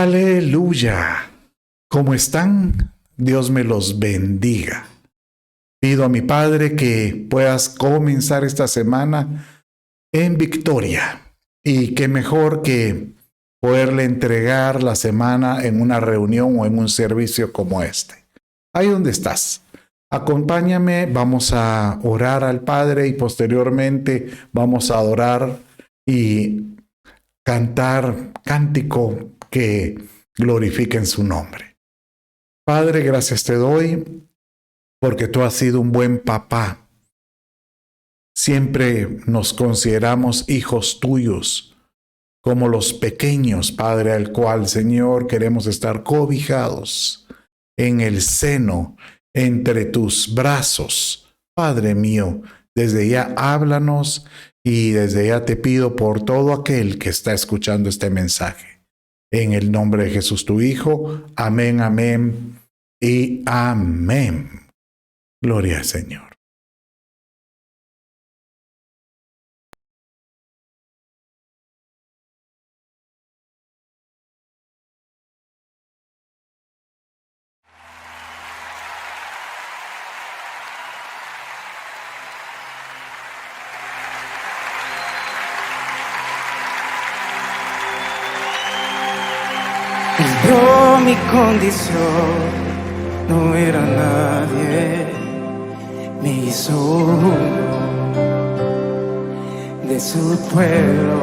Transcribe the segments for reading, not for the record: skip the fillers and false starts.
Aleluya. ¿Cómo están? Dios me los bendiga. Pido a mi Padre que puedas comenzar esta semana en victoria. Y qué mejor que poderle entregar la semana en una reunión o en un servicio como este. Ahí donde estás. Acompáñame, vamos a orar al Padre y posteriormente vamos a adorar y cantar cántico que glorifiquen su nombre. Padre, gracias te doy porque tú has sido un buen papá. Siempre nos consideramos hijos tuyos, como los pequeños, Padre, al cual, Señor, queremos estar cobijados en el seno, entre tus brazos. Padre mío, desde ya háblanos y desde ya te pido por todo aquel que está escuchando este mensaje. En el nombre de Jesús tu Hijo. Amén, amén y amén. Gloria al Señor. Vio mi condición, no era nadie, me hizo uno de su pueblo,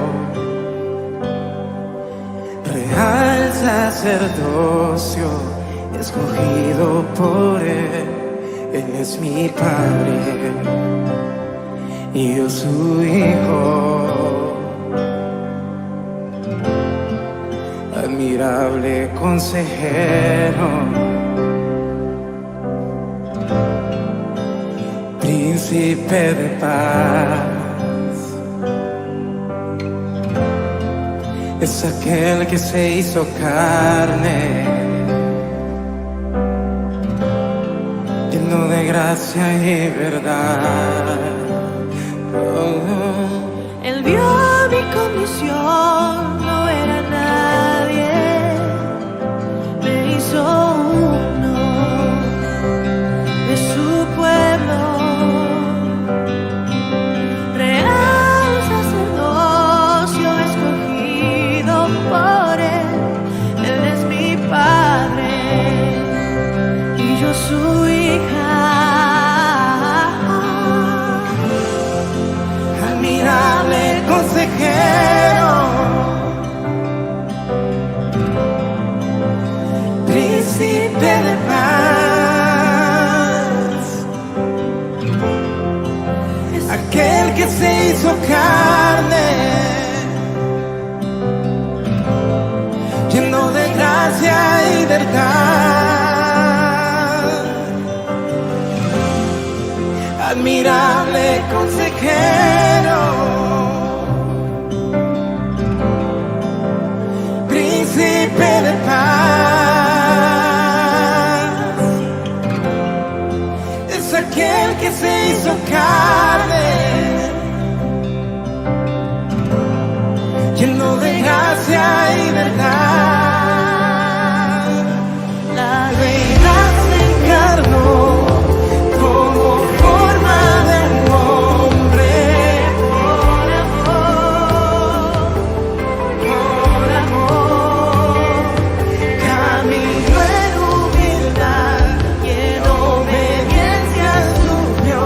real sacerdocio, escogido por él es mi Padre y yo su Hijo. Admirable consejero, príncipe de paz, es aquel que se hizo carne, lleno de gracia y verdad. Él vio mi condición, no era nadie, me hizo uno de su pueblo, real sacerdocio escogido por él es mi Padre y yo su hija. Admirable consejero, príncipe de paz, aquel que se hizo carne, lleno de gracia y verdad. Admirable consejero, príncipe de paz, es aquel que se hizo carne, lleno de gracia y verdad. La deidad se encarnó como forma de un hombre, por amor, caminó en humildad y en obediencia subió.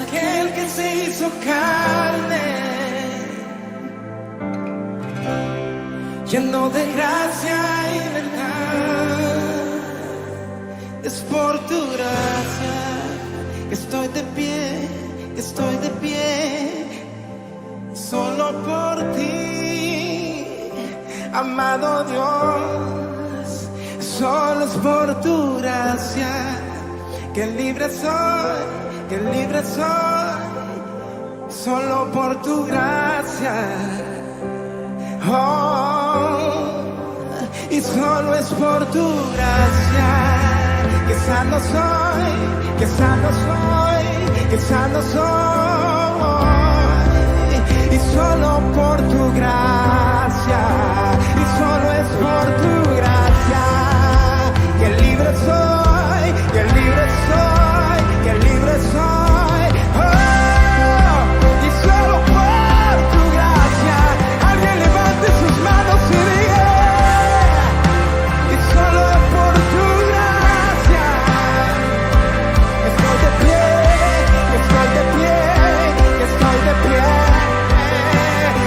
aquel que se hizo carne, lleno de gracia y verdad. Es por tu gracia que estoy de pie, que estoy de pie, solo por ti, amado Dios. Solo es por tu gracia que libre soy, que libre soy, solo por tu gracia. Oh, y solo es por tu gracia que sano soy, que sano soy, que sano soy. Y solo por tu gracia, y solo es por tu gracia que libre soy, que libre soy, que libre soy. Oh, y solo por tu gracia, alguien levante sus manos y diga, y solo por tu gracia estoy de pie, estoy de pie, estoy de pie.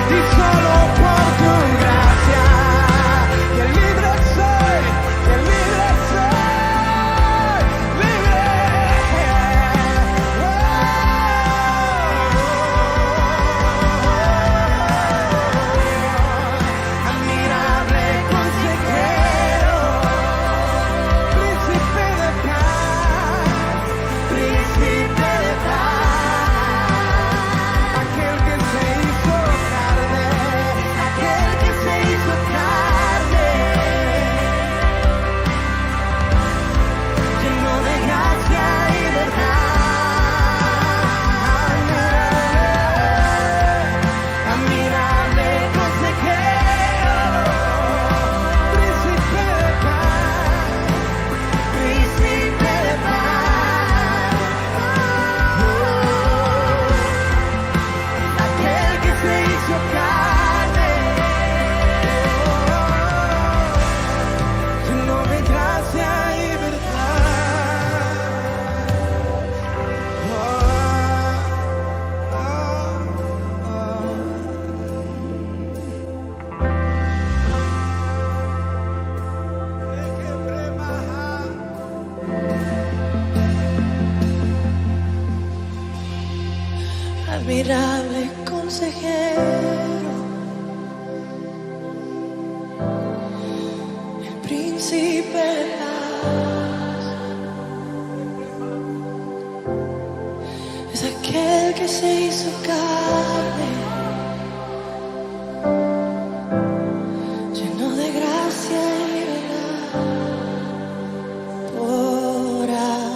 Y solo por tu gracia que libre soy, que libre soy, libre. Admirable consejero, príncipe de paz, príncipe de paz, aquel que se hizo carne, aquel que se hizo carne, lleno de gracia y verdad. Admirable consejero, príncipe de paz, príncipe de paz. Aquel que se hizo carne, lleno de gracia y verdad. Admirable consejero, el príncipe de paz, es aquel que se hizo carne, lleno de gracia y verdad, por amor.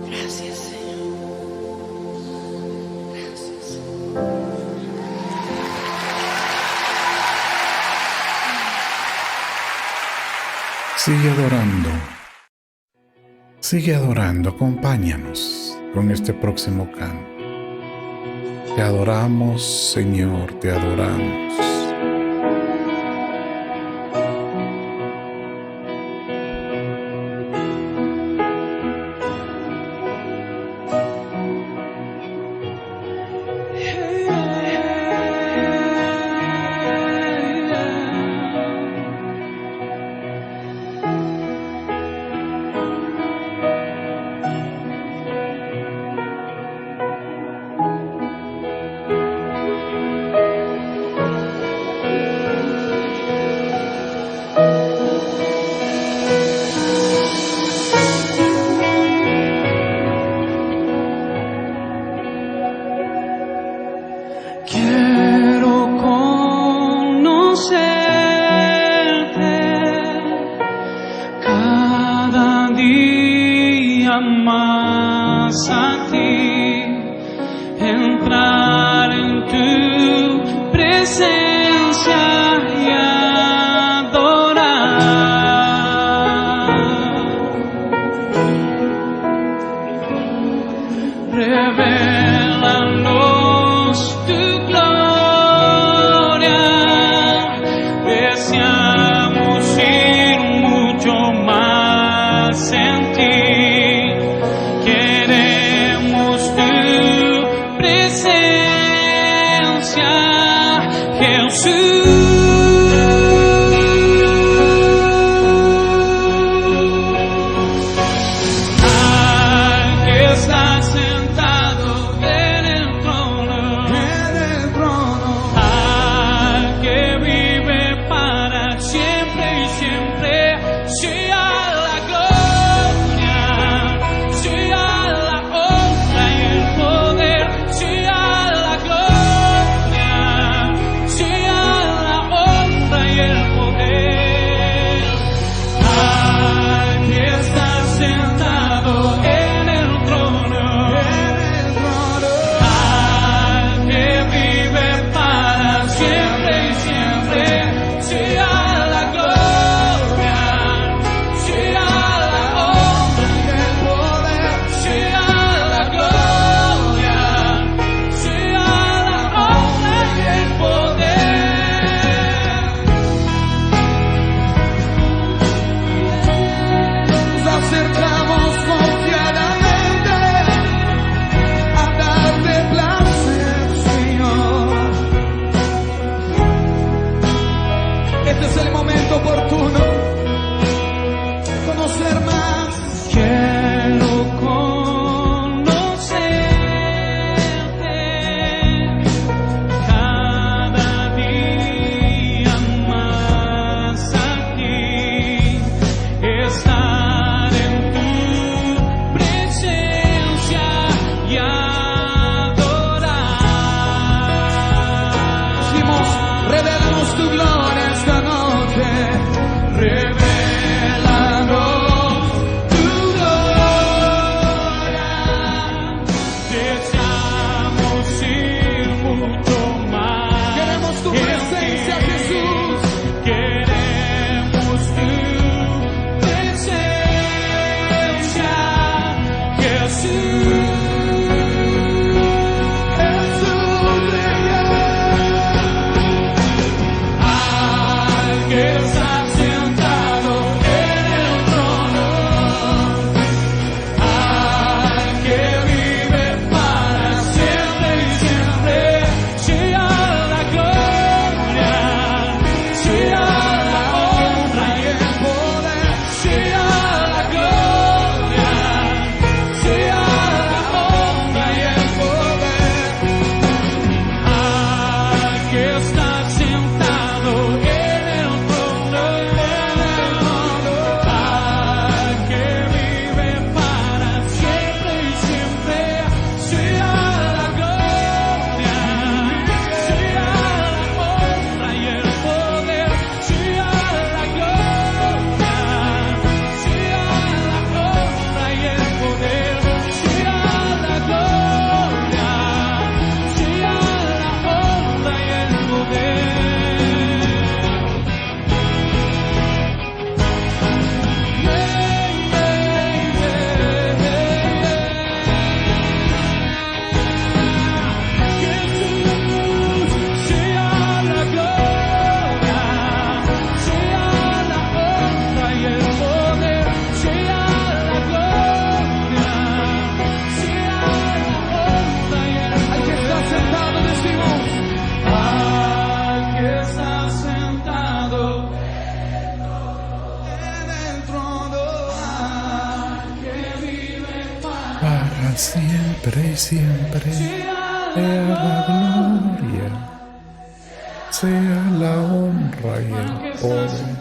Gracias, Señor. Gracias. Sigue adorando. Sigue adorando. Acompáñanos con este próximo canto. Te adoramos, Señor, te adoramos. más a ti, entrar en tu presencia y adorar. Revélanos tu gloria, deseamos ir mucho más Al que está sentado en el trono, al que vive para siempre y siempre, sea la gloria, sea la honra y el poder, sea la gloria, sea la honra y el poder. Al que está sentado en el trono, al que vive para siempre y siempre, sea la gloria, sea la honra y el poder, sea la gloria, sea la honra y el poder. Nos acercamos confiadamente a darte placer, Señor. Este es el momento oportuno. Conocer más. Quiero conocerte cada día más aquí, estar en tu presencia y adorar. Decimos, revélanos tu gloria esta noche. Revélanos tu gloria. Deseamos ir mucho más. Queremos tu en presencia, ti. Jesús. Queremos tu presencia, Jesús. Al que está sentado en el trono, al que vive para siempre y siempre, sea la gloria, sea la honra y el poder, sea la gloria, sea la honra y el poder. Al que está sentado en el trono, al que vive para siempre y siempre, sea la gloria, sea la honra y el poder, sea la gloria, sea la honra y el poder, sea la gloria, sea la honra y el poder. Jesús, sea la gloria, sea la honra y el poder, sea la gloria, sea la honra y el poder. Al que está sentado decimos, Al que está sentado en el trono. que vive Para siempre y siempre, sea la gloria, sea la honra y el poder.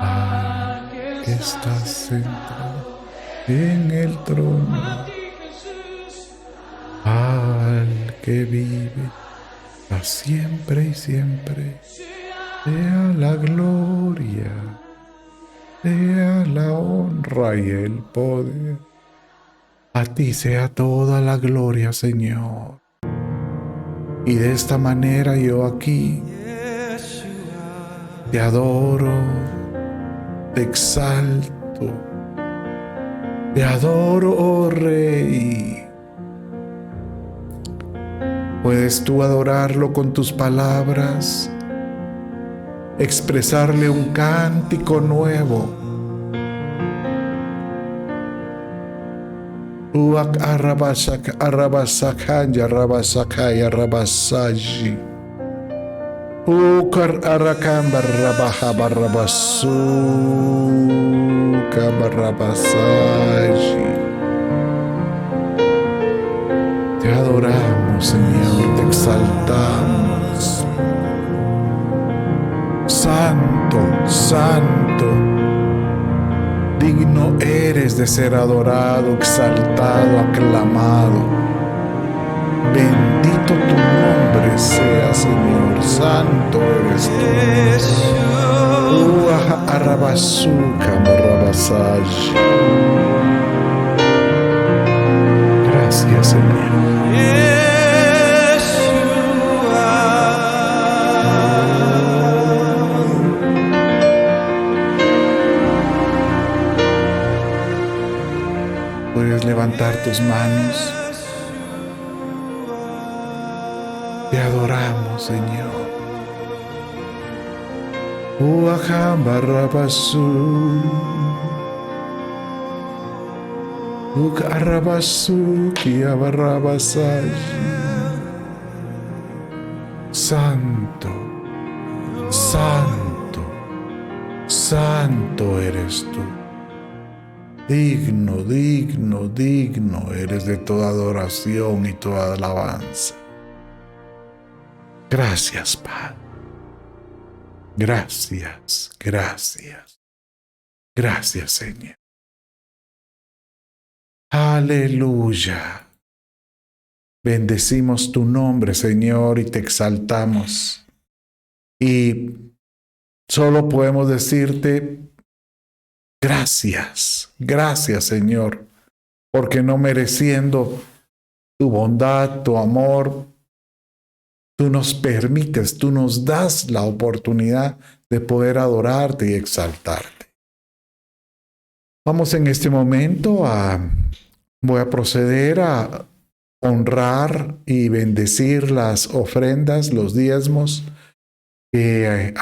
Al que está sentado en el trono, al que vive para siempre y siempre, sea la gloria, sea la honra y el poder. A ti sea toda la gloria, Señor. Y de esta manera yo aquí te adoro, te exalto, te adoro, oh Rey. Puedes tú adorarlo con tus palabras, expresarle un cántico nuevo. Uak arabasakaya rabasaji. Ukar arakam barrabaja barrabasu barrabasaji. Te adoramos, Señor, te exaltamos. Santo, santo, digno eres de ser adorado, exaltado, aclamado. Bendito tu nombre sea, Señor, santo eres tú. Arrabazuca, barrabasaji. Gracias, Señor. Puedes levantar tus manos. Te adoramos, Señor. Uaham barrabasu. Ukarrabasu kia barrabasaji. Santo, santo, santo eres tú. Digno, digno, digno eres de toda adoración y toda alabanza. Gracias, Padre. Gracias, gracias. Gracias, Señor. Aleluya. Bendecimos tu nombre, Señor, y te exaltamos. Y solo podemos decirte gracias, gracias, Señor, porque no mereciendo tu bondad, tu amor, tú nos permites, tú nos das la oportunidad de poder adorarte y exaltarte. Vamos en este momento voy a proceder a honrar y bendecir las ofrendas, los diezmos que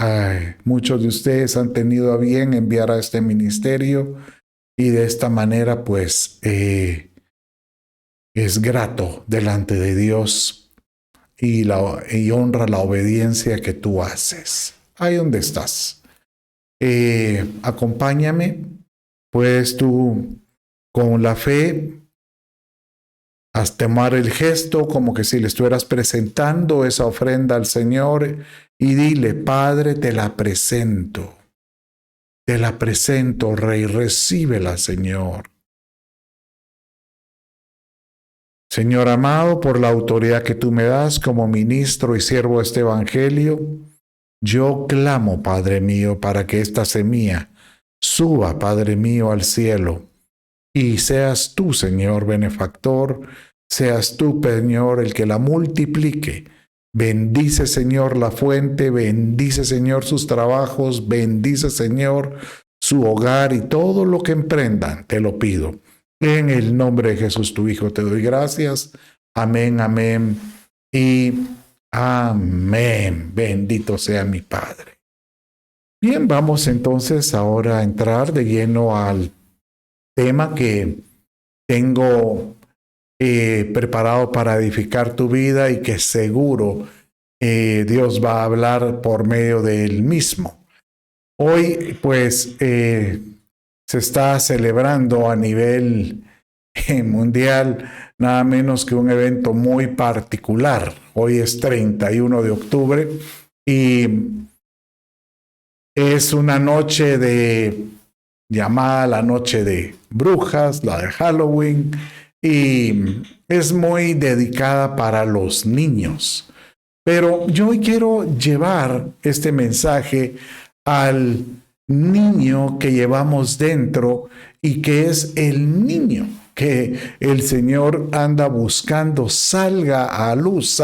muchos de ustedes han tenido a bien enviar a este ministerio, y de esta manera pues es grato delante de Dios y honra la obediencia que tú haces. Ahí donde estás. Acompáñame, pues tú con la fe haz tomar el gesto como que si le estuvieras presentando esa ofrenda al Señor y dile: Padre, te la presento, Rey, recíbela, Señor. Señor amado, por la autoridad que tú me das como ministro y siervo de este evangelio, yo clamo, Padre mío, para que esta semilla suba, Padre mío, al cielo, y seas tú, Señor benefactor, seas tú, Señor, el que la multiplique. Bendice, Señor, la fuente, bendice, Señor, sus trabajos, bendice, Señor, su hogar y todo lo que emprendan, te lo pido. En el nombre de Jesús, tu Hijo, te doy gracias. Amén, amén y amén. Bendito sea mi Padre. Bien, vamos entonces ahora a entrar de lleno al tema que tengo preparado para edificar tu vida y que seguro Dios va a hablar por medio del mismo. Hoy pues se está celebrando a nivel mundial nada menos que un evento muy particular. Hoy es 31 de octubre y es una noche llamada la noche de brujas, la de Halloween, y es muy dedicada para los niños. Pero yo hoy quiero llevar este mensaje al niño que llevamos dentro y que es el niño que el Señor anda buscando, salga a luz,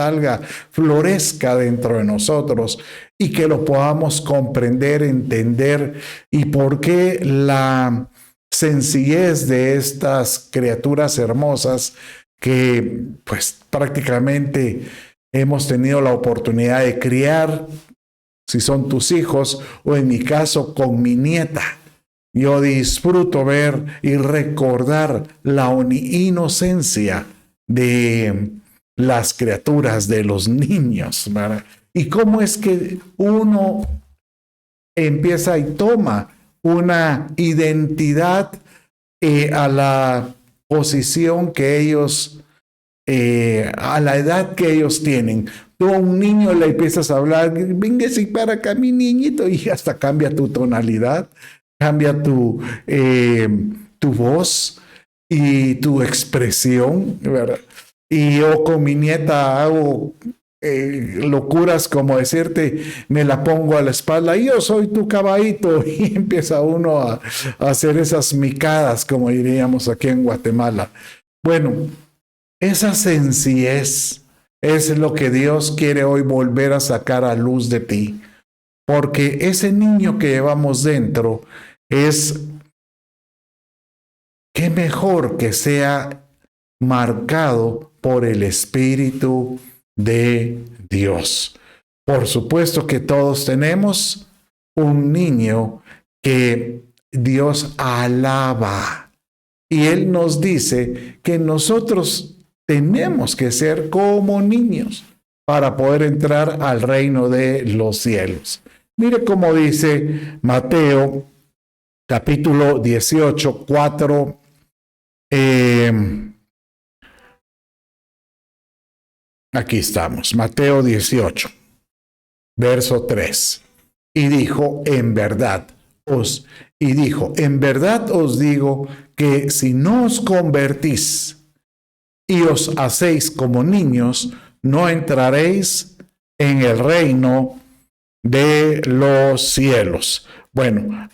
florezca dentro de nosotros y que lo podamos comprender, entender, y por qué la sencillez de estas criaturas hermosas que pues prácticamente hemos tenido la oportunidad de criar, si son tus hijos, o en mi caso con mi nieta. Yo disfruto ver y recordar la inocencia de las criaturas, de los niños, ¿verdad? y cómo es que uno empieza y toma una identidad a la posición que ellos, a la edad que ellos tienen. Tú a un niño le empiezas a hablar, véngase para acá, mi niñito, y hasta cambia tu tonalidad, cambia tu voz y tu expresión, ¿verdad? Y yo con mi nieta hago locuras como decirte, me la pongo a la espalda, yo soy tu caballito, y empieza uno a hacer esas micadas, como diríamos aquí en Guatemala. Bueno, esa sencillez es lo que Dios quiere hoy volver a sacar a luz de ti, porque ese niño que llevamos dentro es, qué mejor que sea marcado por el Espíritu de Dios. Por supuesto que todos tenemos un niño que Dios alaba, y Él nos dice que nosotros tenemos que ser como niños para poder entrar al reino de los cielos. Mire cómo dice Mateo capítulo 18, 4. Aquí estamos, Mateo 18, verso 3. Y dijo, en verdad os digo que si no os convertís y os hacéis como niños, no entraréis en el reino de los cielos. Bueno,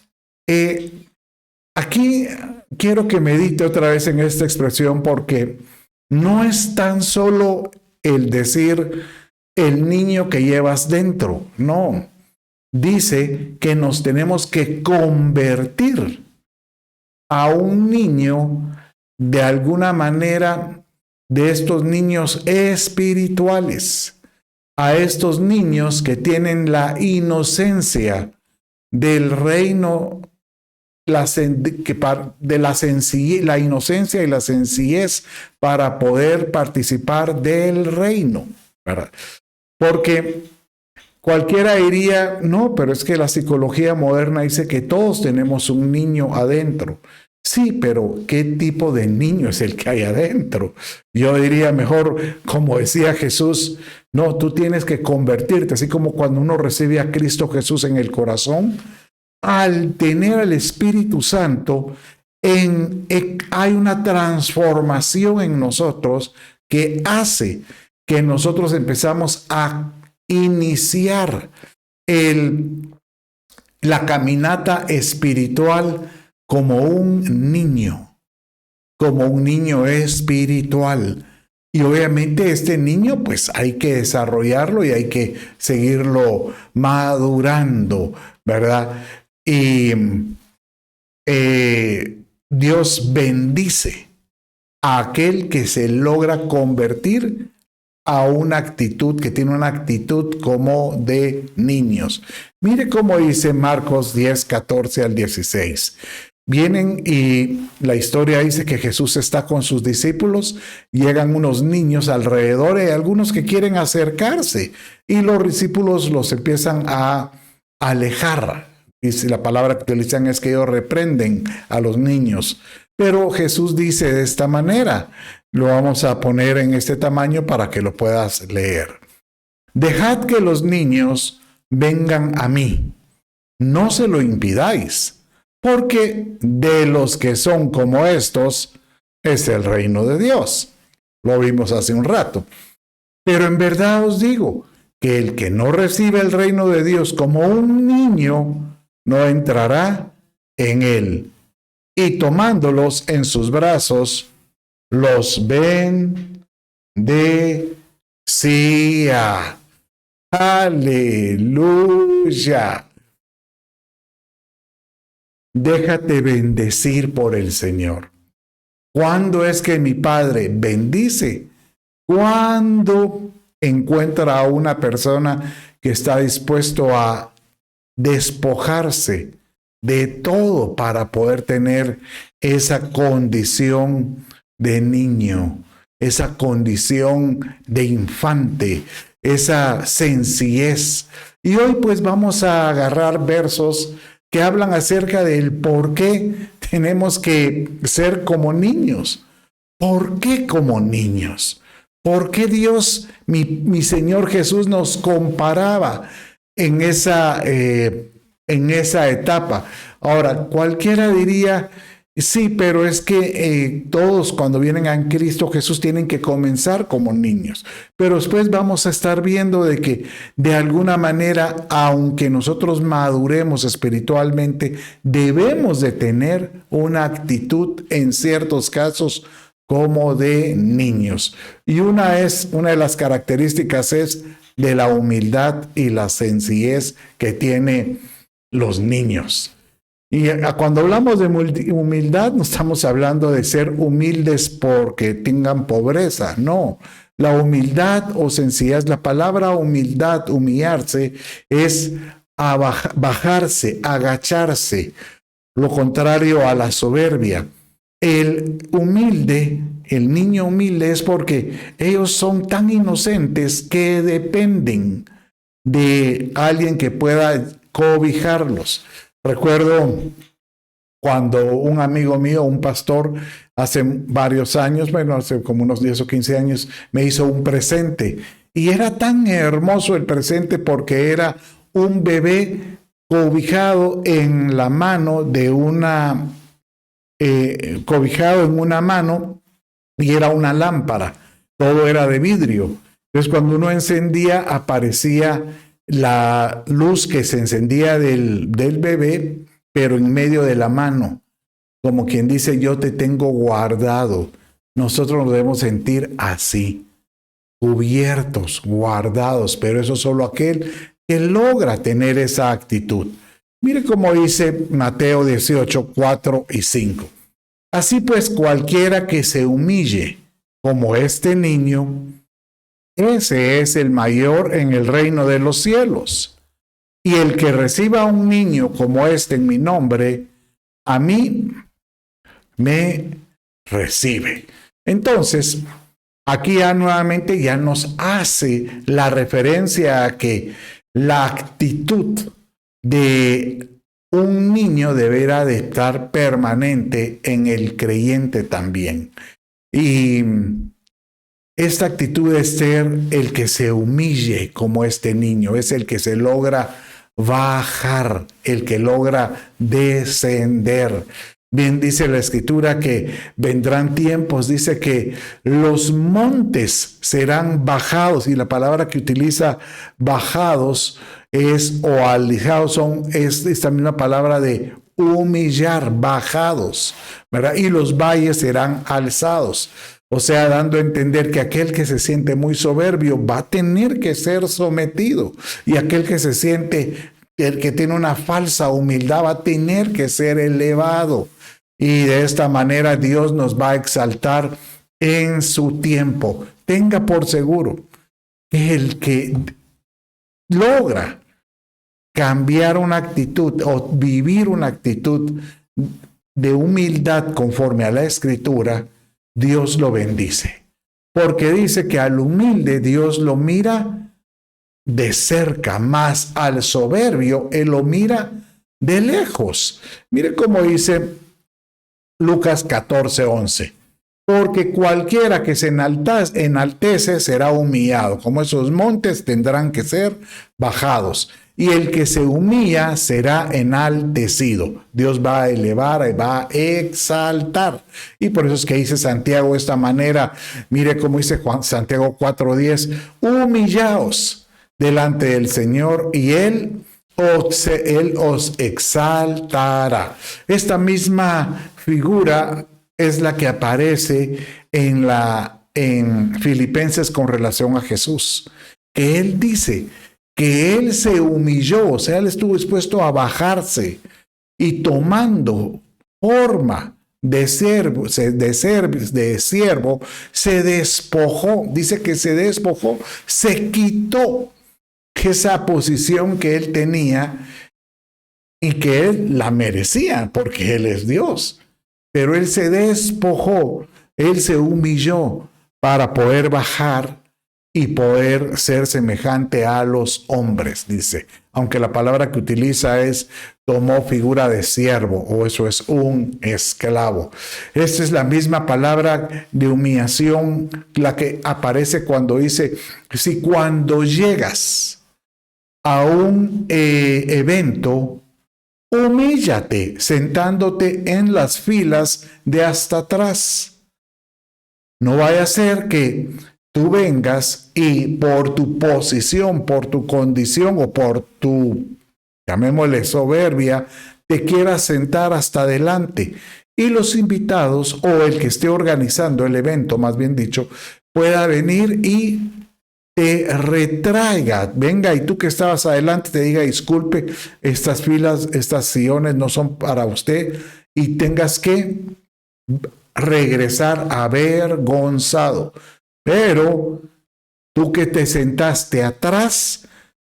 aquí quiero que medite otra vez en esta expresión, porque no es tan solo el decir el niño que llevas dentro, no. Dice que nos tenemos que convertir a un niño de alguna manera, de estos niños espirituales, a estos niños que tienen la inocencia del reino, de la inocencia y la sencillez para poder participar del reino, ¿verdad? Porque cualquiera diría, no, pero es que la psicología moderna dice que todos tenemos un niño adentro. Sí, pero ¿qué tipo de niño es el que hay adentro? Yo diría mejor, como decía Jesús, no, tú tienes que convertirte, así como cuando uno recibe a Cristo Jesús en el corazón, al tener el Espíritu Santo, hay una transformación en nosotros que hace que nosotros empezamos a iniciar la caminata espiritual como un niño espiritual. Y obviamente este niño pues hay que desarrollarlo y hay que seguirlo madurando, ¿verdad? Y Dios bendice a aquel que se logra convertir a una actitud, que tiene una actitud como de niños. Mire cómo dice Marcos 10, 14 al 16. Vienen y la historia dice que Jesús está con sus discípulos, llegan unos niños alrededor y hay algunos que quieren acercarse y los discípulos los empiezan a alejar. Dice, la palabra que utilizan es que ellos reprenden a los niños. Pero Jesús dice de esta manera, lo vamos a poner en este tamaño para que lo puedas leer. Dejad que los niños vengan a mí, no se lo impidáis, porque de los que son como estos es el reino de Dios. Lo vimos hace un rato. Pero en verdad os digo que el que no recibe el reino de Dios como un niño, no entrará en él. Y tomándolos en sus brazos, los bendecía. Aleluya. Déjate bendecir por el Señor. ¿Cuándo es que mi Padre bendice? Cuando encuentra a una persona que está dispuesto a despojarse de todo para poder tener esa condición de niño, esa condición de infante, esa sencillez. Y hoy pues vamos a agarrar versos que hablan acerca del por qué tenemos que ser como niños. ¿Por qué como niños? ¿Por qué Dios, mi Señor Jesús, nos comparaba en esa etapa? Ahora, cualquiera diría, sí, pero es que todos cuando vienen a Cristo Jesús tienen que comenzar como niños. Pero después vamos a estar viendo de que de alguna manera, aunque nosotros maduremos espiritualmente, debemos de tener una actitud en ciertos casos como de niños. Y una de las características es de la humildad y la sencillez que tienen los niños. Y cuando hablamos de humildad, no estamos hablando de ser humildes porque tengan pobreza, no. La humildad o sencillez, la palabra humildad, humillarse, es bajarse, agacharse, lo contrario a la soberbia. El humilde, el niño humilde, es porque ellos son tan inocentes que dependen de alguien que pueda cobijarlos. Recuerdo cuando un amigo mío, un pastor, hace varios años, bueno, hace como unos 10 o 15 años, me hizo un presente. Y era tan hermoso el presente porque era un bebé cobijado en la mano de cobijado en una mano, y era una lámpara. Todo era de vidrio. Entonces, cuando uno encendía, aparecía la luz que se encendía del bebé, pero en medio de la mano, como quien dice, yo te tengo guardado. Nosotros nos debemos sentir así, cubiertos, guardados, pero eso solo aquel que logra tener esa actitud. Mire cómo dice Mateo 18, 4 y 5. Así pues, cualquiera que se humille como este niño, ese es el mayor en el reino de los cielos. Y el que reciba a un niño como este en mi nombre, a mí me recibe. Entonces, aquí ya nuevamente ya nos hace la referencia a que la actitud de un niño deberá de estar permanente en el creyente también. Y esta actitud de ser el que se humille como este niño, es el que se logra bajar, el que logra descender. Bien dice la Escritura que vendrán tiempos, dice que los montes serán bajados, y la palabra que utiliza bajados o alijados es esta misma palabra de humillar, bajados, ¿verdad? Y los valles serán alzados. O sea, dando a entender que aquel que se siente muy soberbio va a tener que ser sometido, y aquel que se siente, el que tiene una falsa humildad, va a tener que ser elevado. Y de esta manera Dios nos va a exaltar en su tiempo. Tenga por seguro que el que logra cambiar una actitud o vivir una actitud de humildad conforme a la Escritura, Dios lo bendice. Porque dice que al humilde Dios lo mira de cerca, más al soberbio Él lo mira de lejos. Mire cómo dice Lucas 14:11. Porque cualquiera que se enaltece será humillado, como esos montes tendrán que ser bajados. Y el que se humilla será enaltecido. Dios va a elevar y va a exaltar. Y por eso es que dice Santiago de esta manera. Mire cómo dice Santiago 4:10. Humillaos delante del Señor y Él os exaltará. Esta misma figura es la que aparece en Filipenses con relación a Jesús. Que Él dice que Él se humilló, o sea, Él estuvo dispuesto a bajarse y tomando forma de siervo, se despojó, dice que se despojó, se quitó esa posición que Él tenía y que Él la merecía porque Él es Dios. Pero Él se despojó, Él se humilló para poder bajar y poder ser semejante a los hombres, dice. Aunque la palabra que utiliza es tomó figura de siervo, o eso es un esclavo. Esta es la misma palabra de humillación, la que aparece cuando dice, si cuando llegas a un evento, humíllate sentándote en las filas de hasta atrás. No vaya a ser que tú vengas y por tu posición, por tu condición o por tu, llamémosle, soberbia, te quieras sentar hasta adelante y los invitados o el que esté organizando el evento, más bien dicho, pueda venir y te retraiga, venga y tú que estabas adelante te diga, disculpe, estas filas, estas sillones no son para usted y tengas que regresar avergonzado. Pero tú que te sentaste atrás,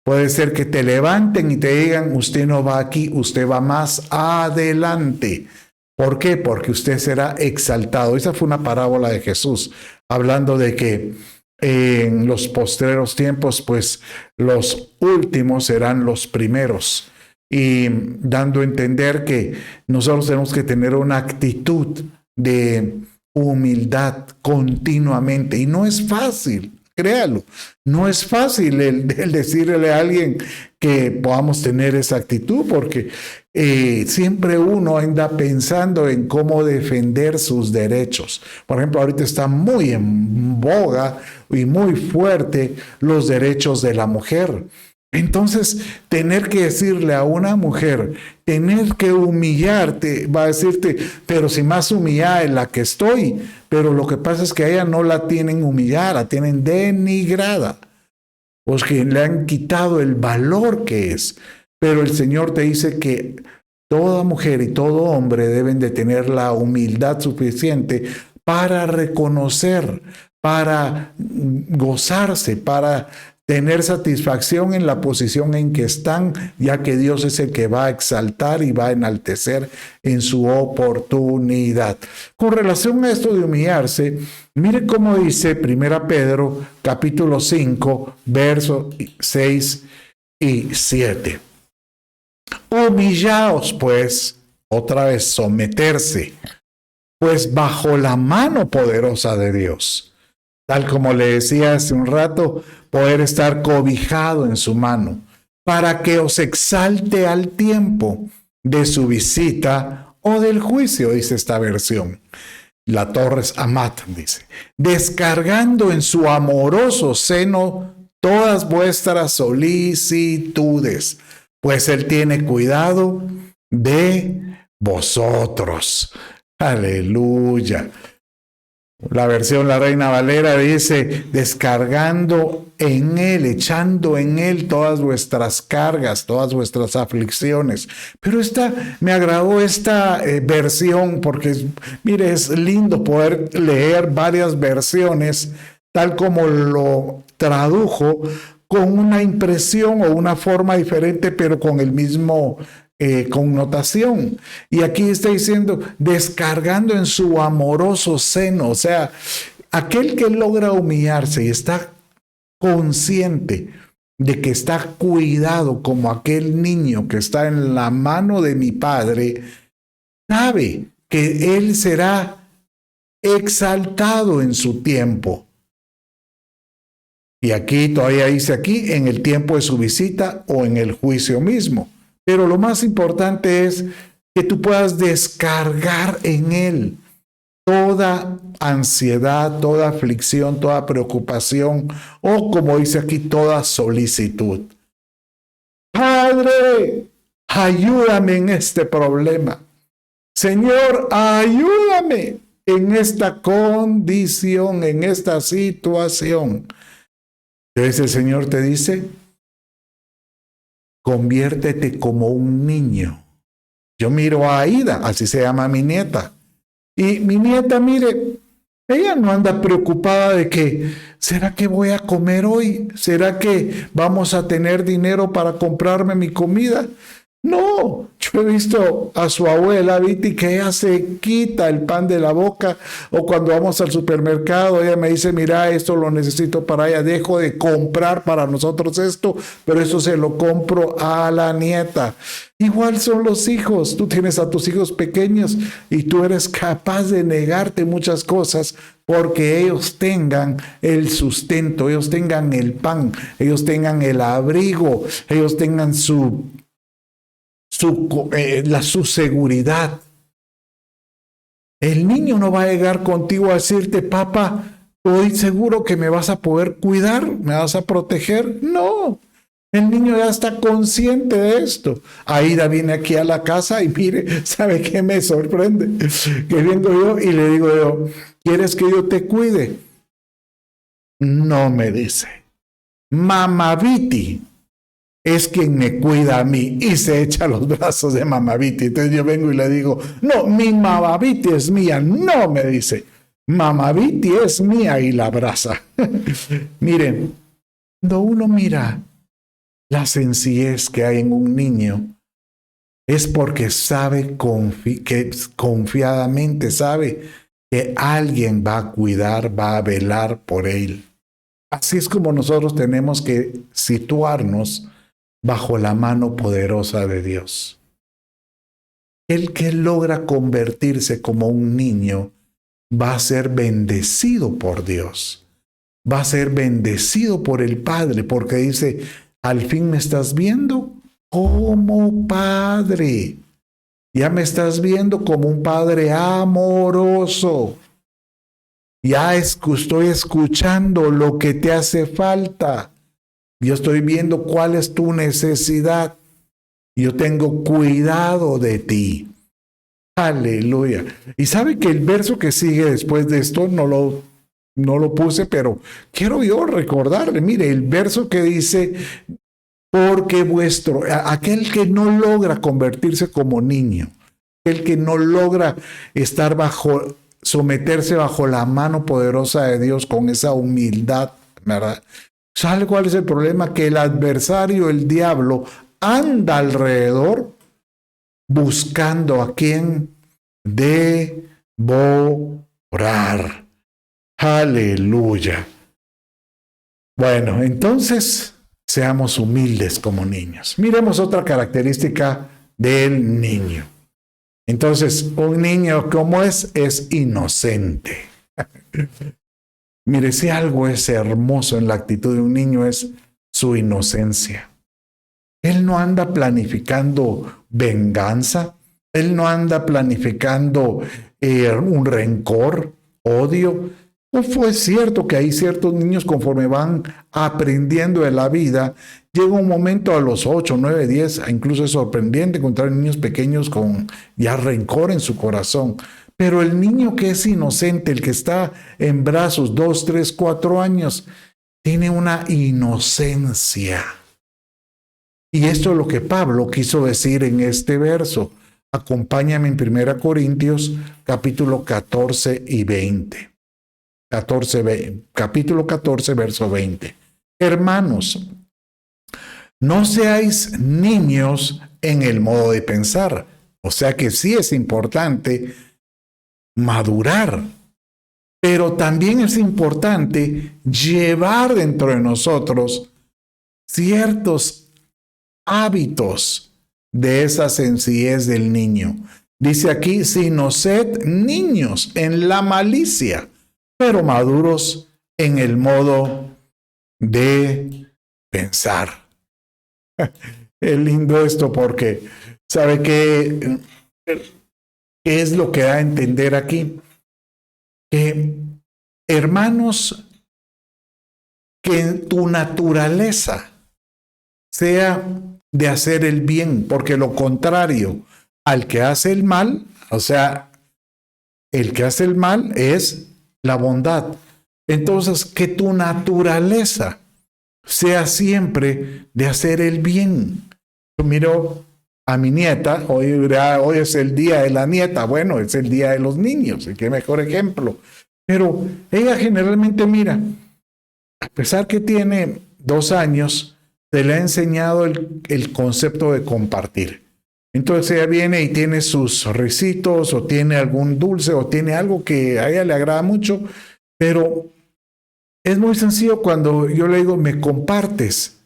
puede ser que te levanten y te digan, usted no va aquí, usted va más adelante. ¿Por qué? Porque usted será exaltado. Esa fue una parábola de Jesús, hablando de que en los postreros tiempos, pues los últimos serán los primeros. Y dando a entender que nosotros tenemos que tener una actitud de humildad continuamente. Y no es fácil, créalo. No es fácil el decirle a alguien que podamos tener esa actitud, porque siempre uno anda pensando en cómo defender sus derechos. Por ejemplo, ahorita está muy en boga y muy fuerte los derechos de la mujer. Entonces, tener que decirle a una mujer, tener que humillarte, va a decirte, pero si más humillada es la que estoy, pero lo que pasa es que a ella no la tienen humillada, la tienen denigrada, pues que le han quitado el valor que es. Pero el Señor te dice que toda mujer y todo hombre deben de tener la humildad suficiente para reconocer, para gozarse, para tener satisfacción en la posición en que están, ya que Dios es el que va a exaltar y va a enaltecer en su oportunidad. Con relación a esto de humillarse, mire cómo dice 1 Pedro capítulo 5, versos 6 y 7. Humillaos, pues, otra vez someterse, pues bajo la mano poderosa de Dios. Tal como le decía hace un rato, poder estar cobijado en su mano, para que os exalte al tiempo de su visita o del juicio, dice esta versión. La Torres Amat dice, descargando en su amoroso seno todas vuestras solicitudes, pues Él tiene cuidado de vosotros. Aleluya. La versión La Reina Valera dice, descargando en Él, echando en Él todas vuestras cargas, todas vuestras aflicciones. Pero me agradó esta versión porque, mire, es lindo poder leer varias versiones, tal como lo tradujo, con una impresión o una forma diferente, pero con el mismo connotación. Y aquí está diciendo, descargando en su amoroso seno, o sea, aquel que logra humillarse y está consciente de que está cuidado como aquel niño que está en la mano de mi Padre, sabe que Él será exaltado en su tiempo. Y aquí todavía dice aquí, en el tiempo de su visita o en el juicio mismo. Pero lo más importante es que tú puedas descargar en Él toda ansiedad, toda aflicción, toda preocupación o, como dice aquí, toda solicitud. Padre, ayúdame en este problema. Señor, ayúdame en esta condición, en esta situación. Entonces el Señor te dice, conviértete como un niño. Yo miro a Aida, así se llama mi nieta. Y mi nieta, mire, ella no anda preocupada de que, ¿será que voy a comer hoy? ¿Será que vamos a tener dinero para comprarme mi comida? No, yo he visto a su abuela, Viti, que ella se quita el pan de la boca, o cuando vamos al supermercado, ella me dice, mira, esto lo necesito para ella, dejo de comprar para nosotros esto, pero eso se lo compro a la nieta. Igual son los hijos, tú tienes a tus hijos pequeños y tú eres capaz de negarte muchas cosas porque ellos tengan el sustento, ellos tengan el pan, ellos tengan el abrigo, ellos tengan su seguridad. El niño no va a llegar contigo a decirte, papá, estoy seguro que me vas a poder cuidar, me vas a proteger. No, el niño ya está consciente de esto. Aida viene aquí a la casa y mire, ¿sabe qué me sorprende? Que vengo yo y le digo yo, ¿quieres que yo te cuide? No, me dice, Mamá Viti es quien me cuida a mí, y se echa los brazos de Mamá Viti. Entonces yo vengo y le digo, no, mi Mamá Viti es mía. No, me dice, Mamá Viti es mía, y la abraza. Miren, cuando uno mira la sencillez que hay en un niño, es porque sabe que confiadamente sabe que alguien va a cuidar, va a velar por él. Así es como nosotros tenemos que situarnos bajo la mano poderosa de Dios. El que logra convertirse como un niño va a ser bendecido por Dios, va a ser bendecido por el Padre, porque dice, al fin me estás viendo como Padre, ya me estás viendo como un Padre amoroso, ya estoy escuchando lo que te hace falta. Yo estoy viendo cuál es tu necesidad. Yo tengo cuidado de ti. Aleluya. Y sabe que el verso que sigue después de esto no lo puse, pero quiero yo recordarle. Mire, el verso que dice, porque aquel que no logra convertirse como niño, el que no logra someterse bajo la mano poderosa de Dios con esa humildad, ¿verdad? ¿Sabe cuál es el problema? Que el adversario, el diablo, anda alrededor buscando a quien devorar. Aleluya. Bueno, entonces seamos humildes como niños. Miremos otra característica del niño. Entonces, un niño, ¿cómo es? Es inocente. Mire, si algo es hermoso en la actitud de un niño es su inocencia. Él no anda planificando venganza, él no anda planificando un rencor, odio. No fue cierto que hay ciertos niños conforme van aprendiendo de la vida, llega un momento a los 8, 9, 10, incluso es sorprendente encontrar niños pequeños con ya rencor en su corazón. Pero el niño que es inocente, el que está en brazos 2, 3, 4 años, tiene una inocencia. Y esto es lo que Pablo quiso decir en este verso. Acompáñame en 1 Corintios, capítulo 14 y 20. Capítulo 14, verso 20. Hermanos, no seáis niños en el modo de pensar. O sea que sí es importante madurar, pero también es importante llevar dentro de nosotros ciertos hábitos de esa sencillez del niño. Dice aquí, sino sed niños en la malicia, pero maduros en el modo de pensar. Es lindo esto porque, ¿sabe qué es lo que da a entender aquí? Que, hermanos, que tu naturaleza sea de hacer el bien, porque lo contrario al que hace el mal, o sea, el que hace el mal es la bondad. Entonces, que tu naturaleza sea siempre de hacer el bien. Yo miro a mi nieta, hoy es el día de la nieta, bueno, es el día de los niños, y qué mejor ejemplo. Pero ella generalmente mira, a pesar que tiene 2 años, se le ha enseñado el concepto de compartir. Entonces ella viene y tiene sus risitos o tiene algún dulce o tiene algo que a ella le agrada mucho, pero es muy sencillo cuando yo le digo, me compartes.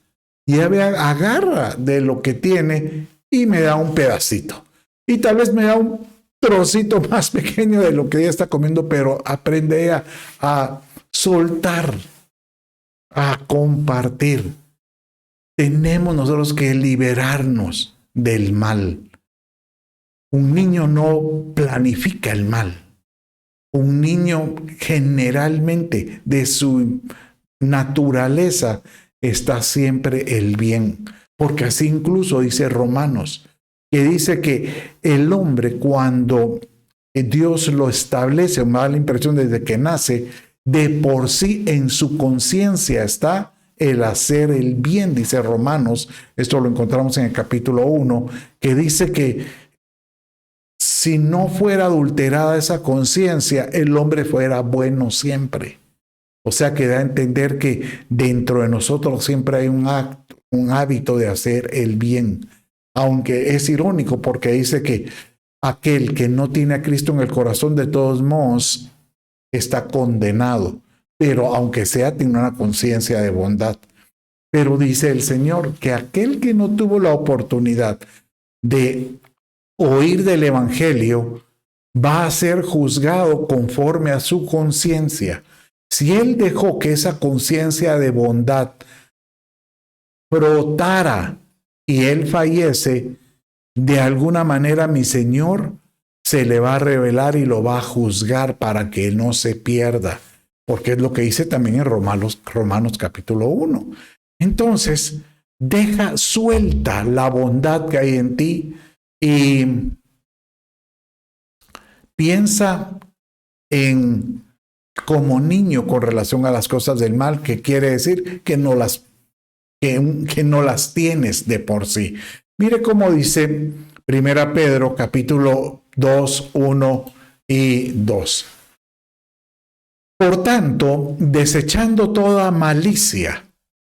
Y ella agarra de lo que tiene y me da un pedacito. Y tal vez me da un trocito más pequeño de lo que ella está comiendo, pero aprende ella a soltar, a compartir. Tenemos nosotros que liberarnos del mal. Un niño no planifica el mal. Un niño generalmente de su naturaleza está siempre el bien. Porque así incluso dice Romanos, que dice que el hombre cuando Dios lo establece, me da la impresión desde que nace, de por sí en su conciencia está el hacer el bien, dice Romanos. Esto lo encontramos en el capítulo 1, que dice que si no fuera adulterada esa conciencia, el hombre fuera bueno siempre. O sea que da a entender que dentro de nosotros siempre hay un hábito de hacer el bien. Aunque es irónico porque dice que aquel que no tiene a Cristo en el corazón de todos modos está condenado. Pero aunque sea, tiene una conciencia de bondad. Pero dice el Señor que aquel que no tuvo la oportunidad de oír del Evangelio va a ser juzgado conforme a su conciencia. Si él dejó que esa conciencia de bondad brotara y él fallece, de alguna manera mi Señor se le va a revelar y lo va a juzgar para que no se pierda, porque es lo que dice también en Romanos capítulo 1. Entonces, deja suelta la bondad que hay en ti y piensa en como niño con relación a las cosas del mal, que quiere decir que no las tienes de por sí. Mire cómo dice 1 Pedro capítulo 2, 1 y 2. Por tanto, desechando toda malicia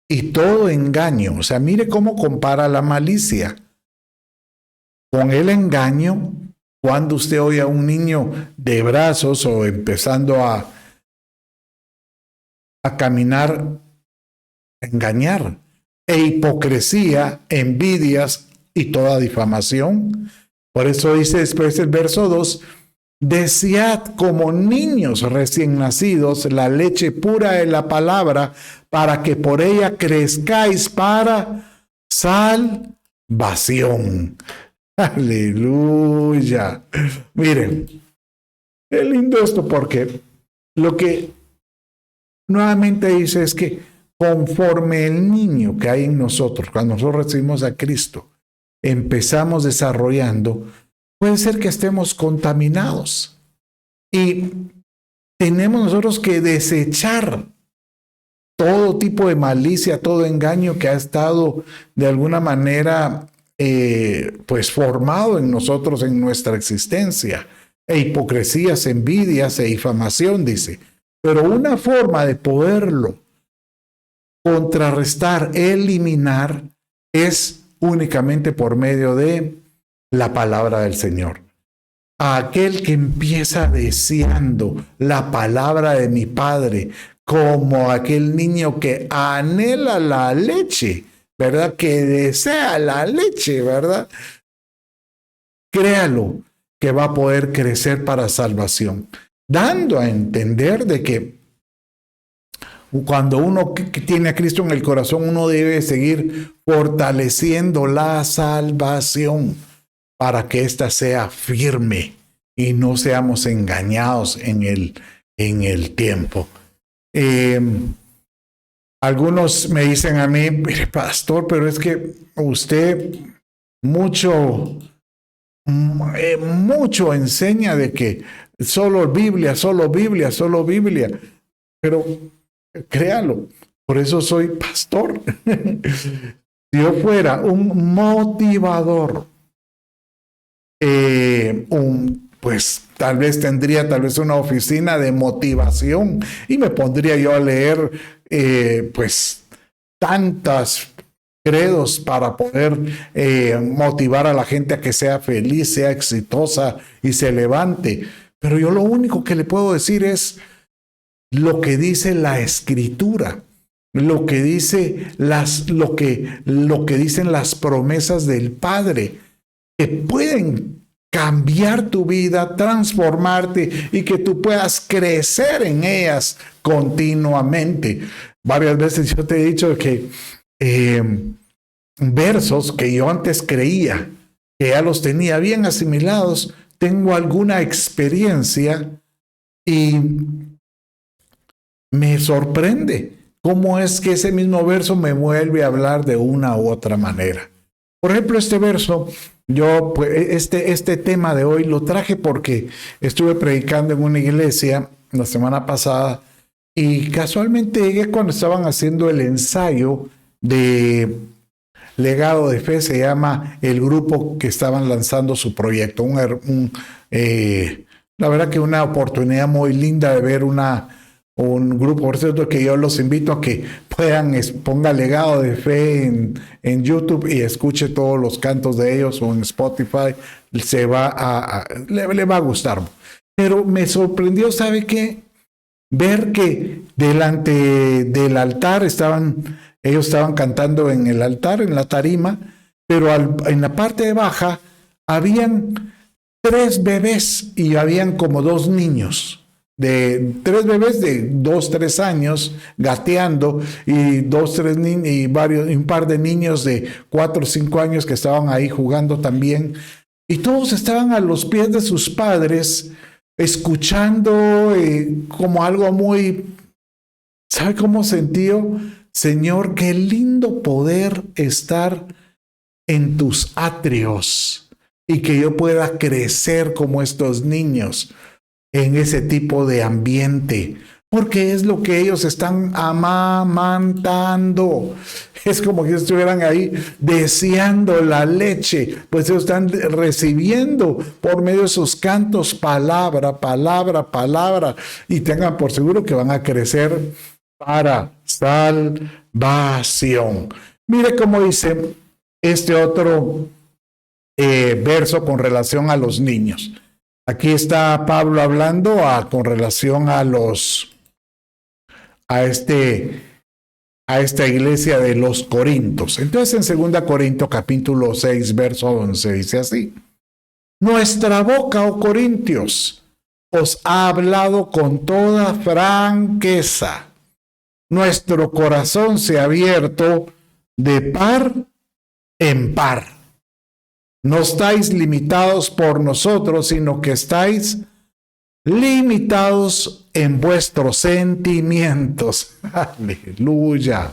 y todo engaño, o sea, mire cómo compara la malicia con el engaño. Cuando usted oye a un niño de brazos o empezando a caminar, engañar, e hipocresía, envidias y toda difamación. Por eso dice después el verso 2, desead como niños recién nacidos la leche pura de la palabra, para que por ella crezcáis para salvación. Aleluya. Miren, es lindo esto porque lo que nuevamente dice es que conforme el niño que hay en nosotros, cuando nosotros recibimos a Cristo, empezamos desarrollando, puede ser que estemos contaminados. Y tenemos nosotros que desechar todo tipo de malicia, todo engaño que ha estado de alguna manera pues formado en nosotros, en nuestra existencia. E hipocresías, envidias e difamación, dice. Pero una forma de poderlo contrarrestar, eliminar, es únicamente por medio de la palabra del Señor. A aquel que empieza deseando la palabra de mi Padre, como aquel niño que anhela la leche, ¿verdad? Que desea la leche, ¿verdad? Créalo que va a poder crecer para salvación, dando a entender de que cuando uno que tiene a Cristo en el corazón, uno debe seguir fortaleciendo la salvación para que ésta sea firme y no seamos engañados en el tiempo. Algunos me dicen a mí, mire, pastor, pero es que usted mucho enseña de que solo Biblia, solo Biblia, solo Biblia. Pero créalo, por eso soy pastor. Si yo fuera un motivador, pues tal vez tendría una oficina de motivación y me pondría yo a leer pues tantas credos para poder motivar a la gente a que sea feliz, sea exitosa y se levante. Pero yo lo único que le puedo decir es lo que dice la Escritura, lo que dice lo que dicen las promesas del Padre, que pueden cambiar tu vida, transformarte y que tú puedas crecer en ellas continuamente. Varias veces yo te he dicho que versos que yo antes creía que ya los tenía bien asimilados, tengo alguna experiencia y me sorprende cómo es que ese mismo verso me vuelve a hablar de una u otra manera. Por ejemplo, este verso, yo pues, este tema de hoy lo traje porque estuve predicando en una iglesia la semana pasada y casualmente llegué cuando estaban haciendo el ensayo de Legado de Fe, se llama el grupo que estaban lanzando su proyecto. La verdad que una oportunidad muy linda de ver un grupo, por cierto que yo los invito a que ponga Legado de Fe en YouTube y escuche todos los cantos de ellos o en Spotify, le va a gustar. Pero me sorprendió, ¿sabe qué? Ver que delante del altar ellos estaban cantando en el altar, en la tarima, pero en la parte baja habían 3 bebés y habían como 2 niños. 3 bebés de 2, 3 años gateando y 2, 3 niños y un par de niños de 4 o 5 años que estaban ahí jugando también. Y todos estaban a los pies de sus padres escuchando como algo muy... ¿Sabe cómo sentí? Señor, qué lindo poder estar en tus atrios y que yo pueda crecer como estos niños en ese tipo de ambiente, porque es lo que ellos están amamantando. Es como que estuvieran ahí deseando la leche, pues ellos están recibiendo por medio de sus cantos palabra, palabra, palabra, y tengan por seguro que van a crecer para salvación. Mire cómo dice este otro verso con relación a los niños. Aquí está Pablo hablando con relación a esta iglesia de los Corintios. Entonces en 2 Corintios capítulo 6 verso 11 dice así: nuestra boca, oh Corintios, os ha hablado con toda franqueza. Nuestro corazón se ha abierto de par en par. No estáis limitados por nosotros, sino que estáis limitados en vuestros sentimientos. Aleluya.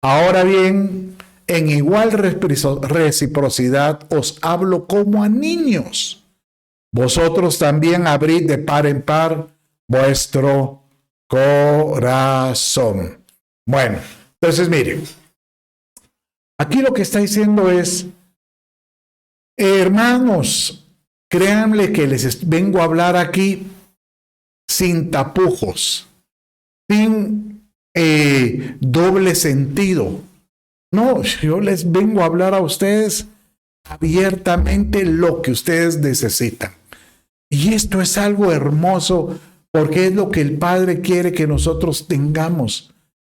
Ahora bien, en igual reciprocidad os hablo como a niños. Vosotros también abrid de par en par vuestro corazón. Bueno, entonces miren, aquí lo que está diciendo es, hermanos, créanle que les vengo a hablar aquí sin tapujos, sin doble sentido. No, yo les vengo a hablar a ustedes abiertamente lo que ustedes necesitan. Y esto es algo hermoso, porque es lo que el Padre quiere que nosotros tengamos,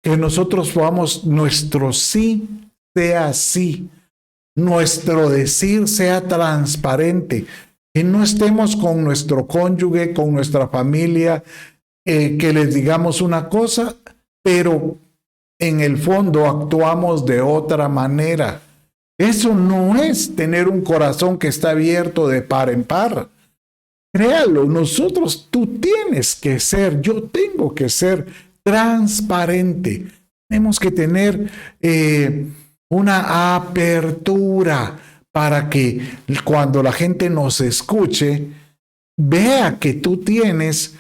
que nosotros podamos, nuestro sí sea sí, nuestro decir sea transparente, que no estemos con nuestro cónyuge, con nuestra familia, que les digamos una cosa, pero en el fondo actuamos de otra manera. Eso no es tener un corazón que está abierto de par en par. Créalo, tú tienes que ser, yo tengo que ser transparente. Tenemos que tener una apertura para que cuando la gente nos escuche, vea que tú tienes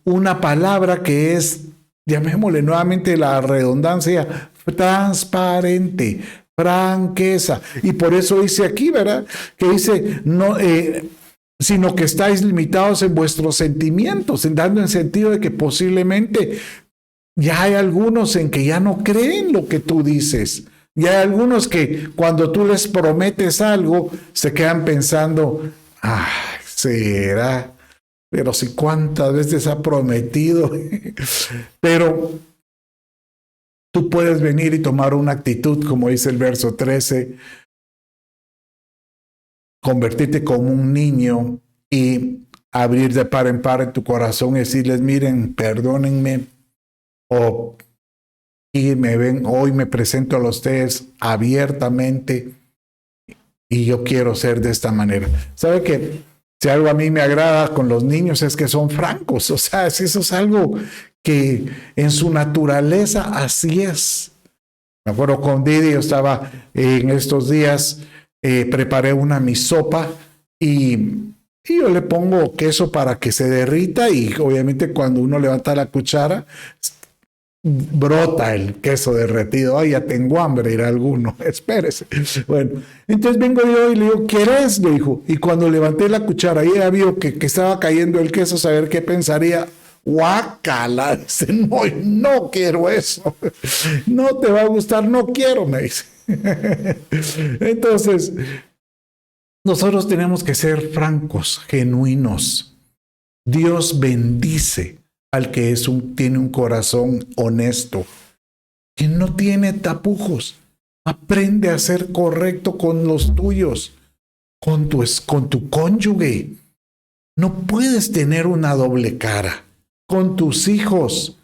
una palabra que es, llamémosle nuevamente la redundancia, transparente, franqueza. Y por eso dice aquí, ¿verdad? Que dice, no, sino que estáis limitados en vuestros sentimientos, dando en sentido de que posiblemente Ya hay algunos en que ya no creen lo que tú dices. Y hay algunos que cuando tú les prometes algo, se quedan pensando, ay, será, pero si cuántas veces ha prometido. Pero tú puedes venir y tomar una actitud, como dice el verso 13, convertirte como un niño y abrir de par en par en tu corazón y decirles, miren, perdónenme, o y me ven, hoy me presento a ustedes abiertamente y yo quiero ser de esta manera. ¿Sabe qué? Si algo a mí me agrada con los niños es que son francos, o sea, si eso es algo que en su naturaleza así es. Me acuerdo con Didi, yo estaba en estos días, preparé una mi sopa y yo le pongo queso para que se derrita y obviamente cuando uno levanta la cuchara, brota el queso derretido. Ay, ya tengo hambre, irá alguno, espérese. Bueno, entonces vengo yo y le digo, ¿quieres? Le dijo. Y cuando levanté la cuchara y ella vio que estaba cayendo el queso, saber qué pensaría. Guácala, dice, no, no quiero eso. No te va a gustar, no quiero, me dice. Entonces, nosotros tenemos que ser francos, genuinos. Dios bendice al que tiene un corazón honesto, que no tiene tapujos. Aprende a ser correcto con los tuyos, con tu cónyuge. No puedes tener una doble cara con tus hijos.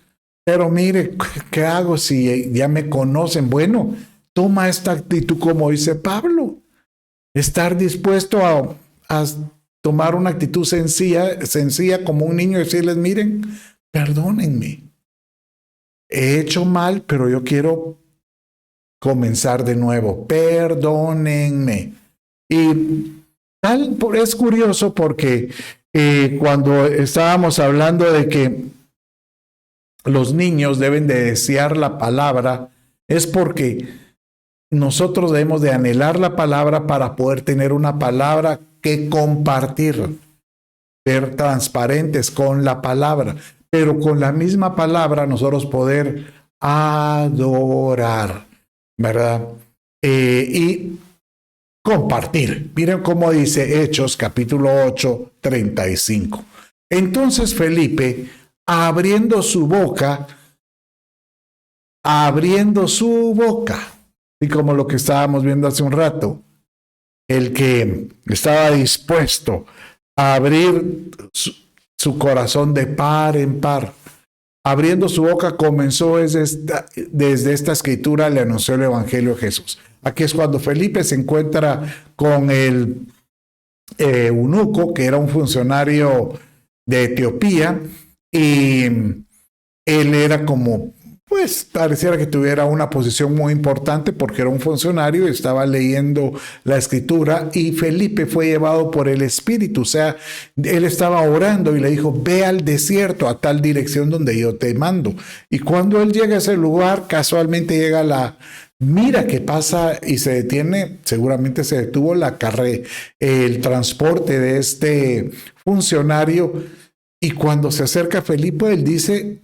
Pero mire, ¿qué hago si ya me conocen? Bueno, toma esta actitud como dice Pablo. Estar dispuesto a tomar una actitud sencilla como un niño y decirles, miren, perdónenme. He hecho mal, pero yo quiero comenzar de nuevo. Perdónenme. Y es curioso porque cuando estábamos hablando de que los niños deben de desear la palabra, es porque nosotros debemos de anhelar la palabra para poder tener una palabra que compartir, ser transparentes con la palabra, pero con la misma palabra nosotros poder adorar, ¿verdad? Y compartir. Miren cómo dice Hechos capítulo 8, 35. Entonces Felipe, abriendo su boca, y como lo que estábamos viendo hace un rato, el que estaba dispuesto a abrir su corazón de par en par, abriendo su boca, comenzó desde esta escritura, le anunció el Evangelio de Jesús. Aquí es cuando Felipe se encuentra con el eunuco, que era un funcionario de Etiopía, y él era como, pues pareciera que tuviera una posición muy importante porque era un funcionario y estaba leyendo la escritura, y Felipe fue llevado por el Espíritu, o sea, él estaba orando y le dijo, ve al desierto a tal dirección donde yo te mando. Y cuando él llega a ese lugar, casualmente llega mira qué pasa y se detiene, seguramente se detuvo el transporte de este funcionario, y cuando se acerca a Felipe, él dice,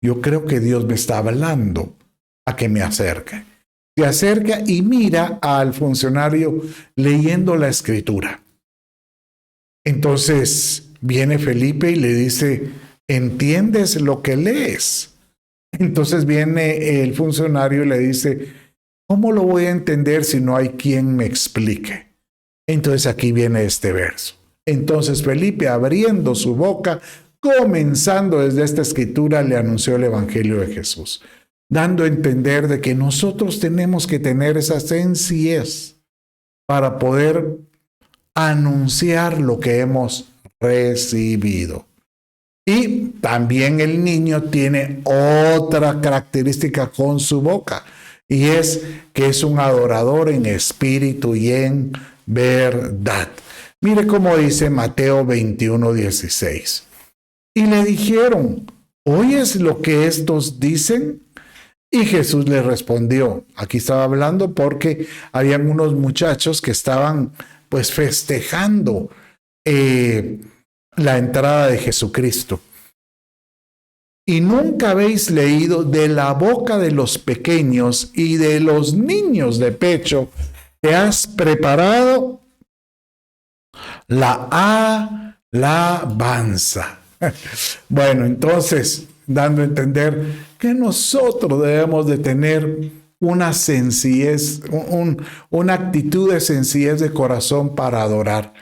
yo creo que Dios me está hablando a que me acerque. Se acerca y mira al funcionario leyendo la escritura. Entonces viene Felipe y le dice, ¿entiendes lo que lees? Entonces viene el funcionario y le dice, ¿cómo lo voy a entender si no hay quien me explique? Entonces aquí viene este verso. Entonces Felipe, abriendo su boca, comenzando desde esta escritura, le anunció el Evangelio de Jesús, dando a entender de que nosotros tenemos que tener esa sencillez para poder anunciar lo que hemos recibido. Y también el niño tiene otra característica con su boca, y es que es un adorador en espíritu y en verdad. Mire cómo dice Mateo 21:16. Y le dijeron, ¿oyes lo que estos dicen? Y Jesús le respondió, aquí estaba hablando porque habían unos muchachos que estaban pues festejando la entrada de Jesucristo. Y nunca habéis leído de la boca de los pequeños y de los niños de pecho que has preparado la alabanza. Bueno, entonces, dando a entender que nosotros debemos de tener una sencillez, una actitud de sencillez de corazón para adorar.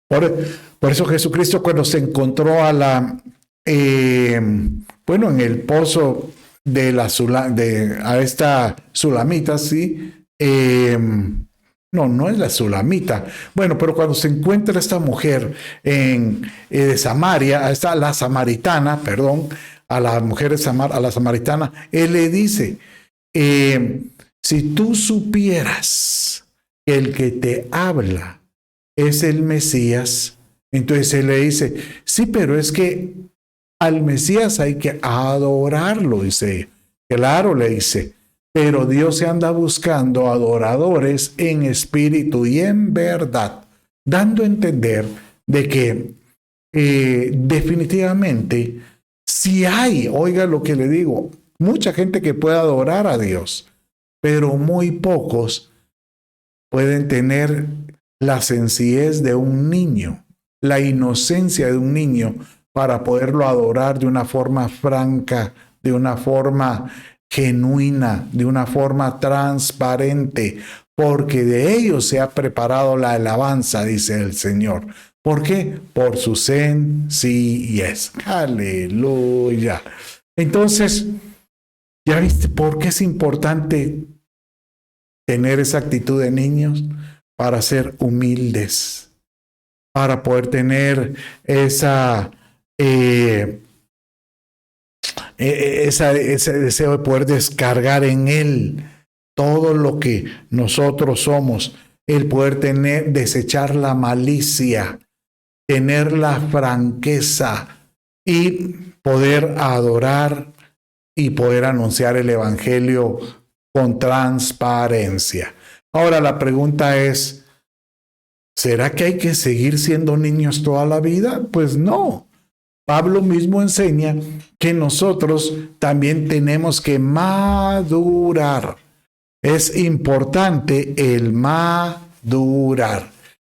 Por eso Jesucristo, cuando se encontró en el pozo a esta sulamita, ¿sí? No es la sulamita. Bueno, pero cuando se encuentra esta mujer de Samaria, la samaritana, perdón, a la mujer a la samaritana, él le dice, si tú supieras que el que te habla es el Mesías, entonces él le dice, sí, pero es que al Mesías hay que adorarlo, dice. Claro, le dice, pero Dios se anda buscando adoradores en espíritu y en verdad, dando a entender de que definitivamente si hay, oiga lo que le digo, mucha gente que puede adorar a Dios, pero muy pocos pueden tener la sencillez de un niño, la inocencia de un niño para poderlo adorar de una forma franca, de una forma genuina, de una forma transparente, porque de ellos se ha preparado la alabanza, dice el Señor. ¿Por qué? Por su sencillez. Aleluya. Entonces, ¿ya viste por qué es importante tener esa actitud de niños? Para ser humildes, para poder tener ese deseo de poder descargar en Él todo lo que nosotros somos, el poder desechar la malicia, tener la franqueza y poder adorar y poder anunciar el Evangelio con transparencia. Ahora la pregunta es, ¿será que hay que seguir siendo niños toda la vida? Pues no. Pablo mismo enseña que nosotros también tenemos que madurar. Es importante el madurar.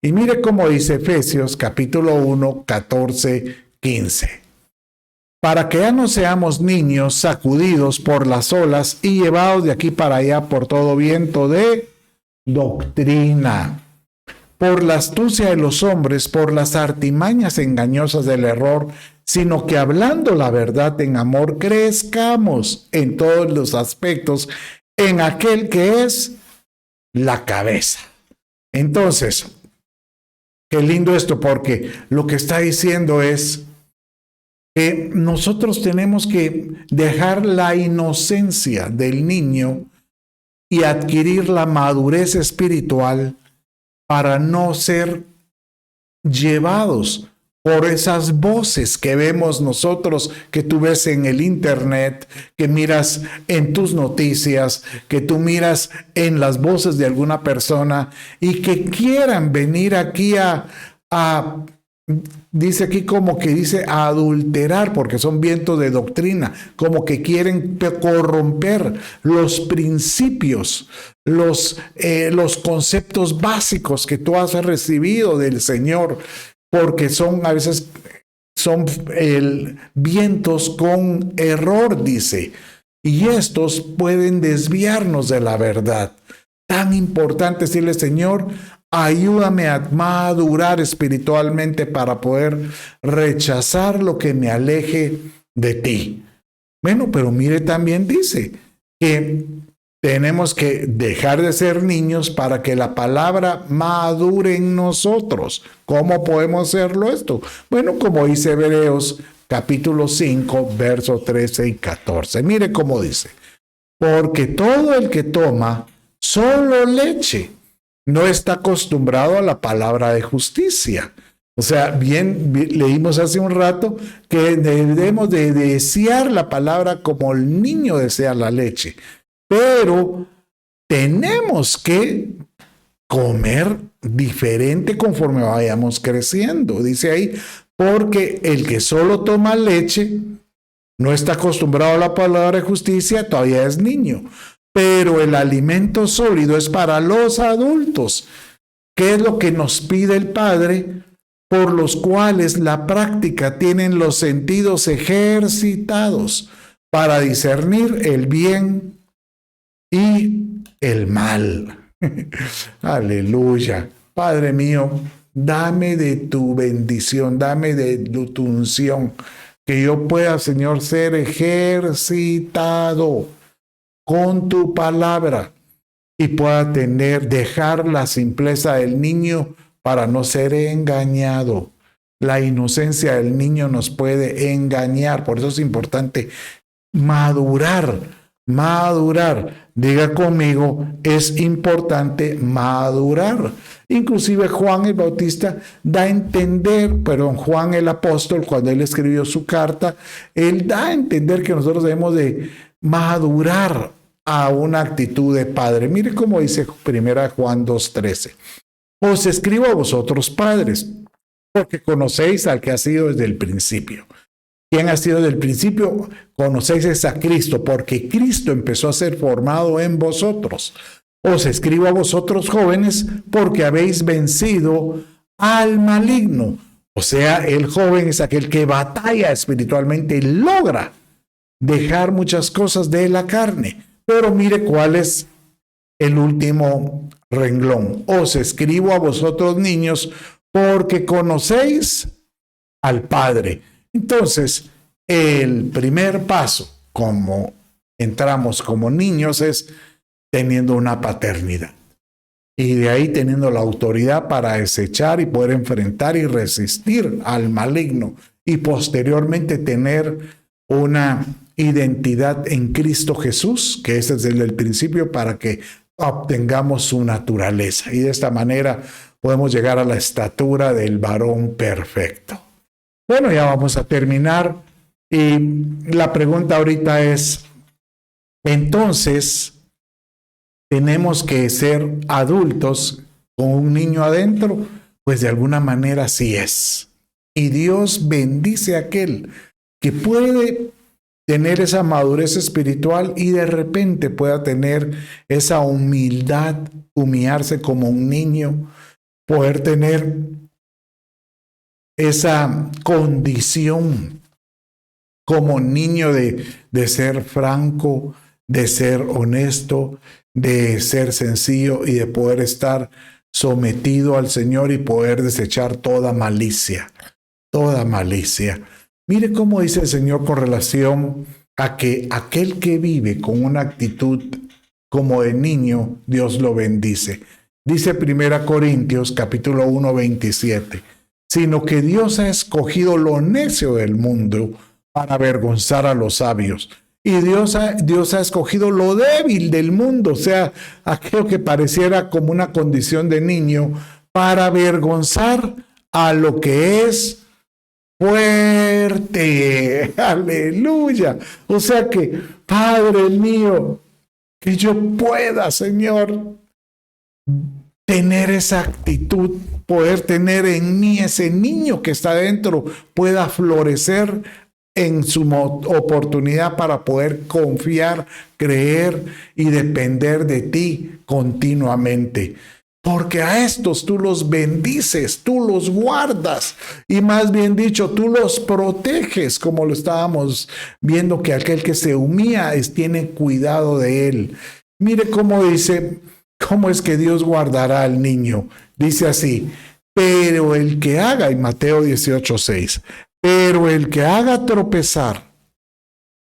Y mire cómo dice Efesios capítulo 1, 14, 15. Para que ya no seamos niños sacudidos por las olas y llevados de aquí para allá por todo viento de doctrina, por la astucia de los hombres, por las artimañas engañosas del error, sino que hablando la verdad en amor, crezcamos en todos los aspectos en aquel que es la cabeza. Entonces, qué lindo esto, porque lo que está diciendo es que nosotros tenemos que dejar la inocencia del niño y adquirir la madurez espiritual para no ser llevados por esas voces que vemos nosotros, que tú ves en el internet, que miras en tus noticias, que tú miras en las voces de alguna persona y que quieran venir aquí dice aquí como que dice a adulterar, porque son vientos de doctrina, como que quieren corromper los principios, los conceptos básicos que tú has recibido del Señor, porque a veces son vientos con error, dice, y estos pueden desviarnos de la verdad. Tan importante decirle, Señor, ayúdame a madurar espiritualmente para poder rechazar lo que me aleje de ti. Bueno, pero mire, también dice que tenemos que dejar de ser niños para que la palabra madure en nosotros. ¿Cómo podemos hacerlo esto? Bueno, como dice Hebreos capítulo 5, versos 13 y 14. Mire cómo dice. Porque todo el que toma solo leche no está acostumbrado a la palabra de justicia. O sea, bien leímos hace un rato que debemos de desear la palabra como el niño desea la leche. Pero tenemos que comer diferente conforme vayamos creciendo. Dice ahí, porque el que solo toma leche no está acostumbrado a la palabra de justicia, todavía es niño. Pero el alimento sólido es para los adultos. ¿Qué es lo que nos pide el Padre? Por los cuales la práctica tienen los sentidos ejercitados para discernir el bien y el mal. Aleluya. Padre mío, dame de tu bendición, dame de tu unción, que yo pueda, Señor, ser ejercitado con tu palabra y pueda dejar la simpleza del niño para no ser engañado. La inocencia del niño nos puede engañar, por eso es importante madurar. Diga conmigo, es importante madurar. Inclusive Juan el Bautista da a entender, Juan el apóstol, cuando él escribió su carta, él da a entender que nosotros debemos de madurar a una actitud de padre. Mire cómo dice 1 Juan 2:13. Os escribo a vosotros, padres, porque conocéis al que ha sido desde el principio. ¿Quién ha sido desde el principio? Conocéis es a Cristo, porque Cristo empezó a ser formado en vosotros. Os escribo a vosotros, jóvenes, porque habéis vencido al maligno. O sea, el joven es aquel que batalla espiritualmente y logra dejar muchas cosas de la carne. Pero mire cuál es el último renglón. Os escribo a vosotros, niños, porque conocéis al Padre. Entonces, el primer paso, como entramos como niños, es teniendo una paternidad. Y de ahí teniendo la autoridad para desechar y poder enfrentar y resistir al maligno. Y posteriormente tener una identidad en Cristo Jesús, que ese es desde el principio, para que obtengamos su naturaleza. Y de esta manera podemos llegar a la estatura del varón perfecto. Bueno, ya vamos a terminar. Y la pregunta ahorita es, entonces, ¿tenemos que ser adultos con un niño adentro? Pues de alguna manera sí es. Y Dios bendice a aquel que puede tener esa madurez espiritual y de repente pueda tener esa humildad, humillarse como un niño, poder tener esa condición como niño de ser franco, de ser honesto, de ser sencillo y de poder estar sometido al Señor y poder desechar toda malicia, toda malicia. Mire cómo dice el Señor con relación a que aquel que vive con una actitud como de niño, Dios lo bendice. Dice 1 Corintios capítulo 1, 27. Sino que Dios ha escogido lo necio del mundo para avergonzar a los sabios. Y Dios ha escogido lo débil del mundo, o sea, aquello que pareciera como una condición de niño, para avergonzar a lo que es fuerte. Aleluya. O sea que, Padre mío, que yo pueda, Señor, tener esa actitud, poder tener en mí ese niño que está dentro, pueda florecer en su oportunidad para poder confiar, creer y depender de ti continuamente. Porque a estos tú los bendices, tú los guardas y más bien dicho, tú los proteges, como lo estábamos viendo que aquel que se humilla tiene cuidado de él. Mire cómo dice, cómo es que Dios guardará al niño. Dice así, pero el que haga, en Mateo 18:6, pero el que haga tropezar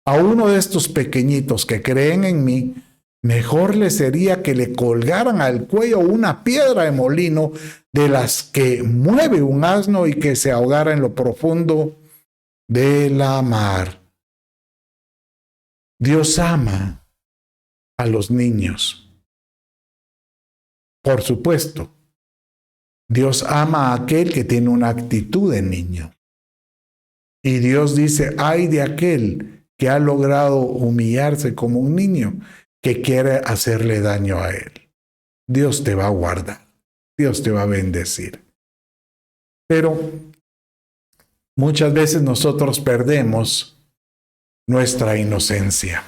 a uno de estos pequeñitos que creen en mí, mejor le sería que le colgaran al cuello una piedra de molino de las que mueve un asno y que se ahogara en lo profundo de la mar. Dios ama a los niños. Por supuesto, Dios ama a aquel que tiene una actitud de niño. Y Dios dice, ay de aquel que ha logrado humillarse como un niño, que quiere hacerle daño a él. Dios te va a guardar, Dios te va a bendecir. Pero muchas veces nosotros perdemos nuestra inocencia.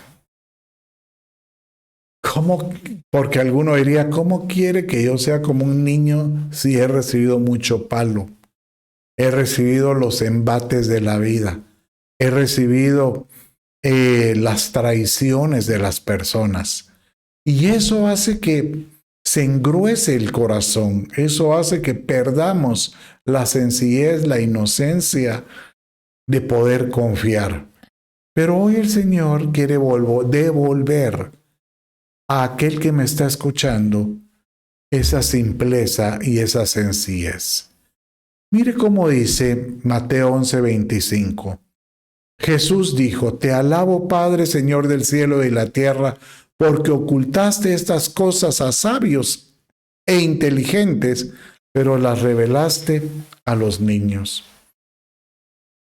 ¿Cómo? Porque alguno diría, ¿cómo quiere que yo sea como un niño si he recibido mucho palo? He recibido los embates de la vida. He recibido las traiciones de las personas. Y eso hace que se engruese el corazón. Eso hace que perdamos la sencillez, la inocencia de poder confiar. Pero hoy el Señor quiere devolver a aquel que me está escuchando esa simpleza y esa sencillez. Mire cómo dice Mateo 11:25. Jesús dijo, te alabo Padre, Señor del cielo y de la tierra, porque ocultaste estas cosas a sabios e inteligentes, pero las revelaste a los niños.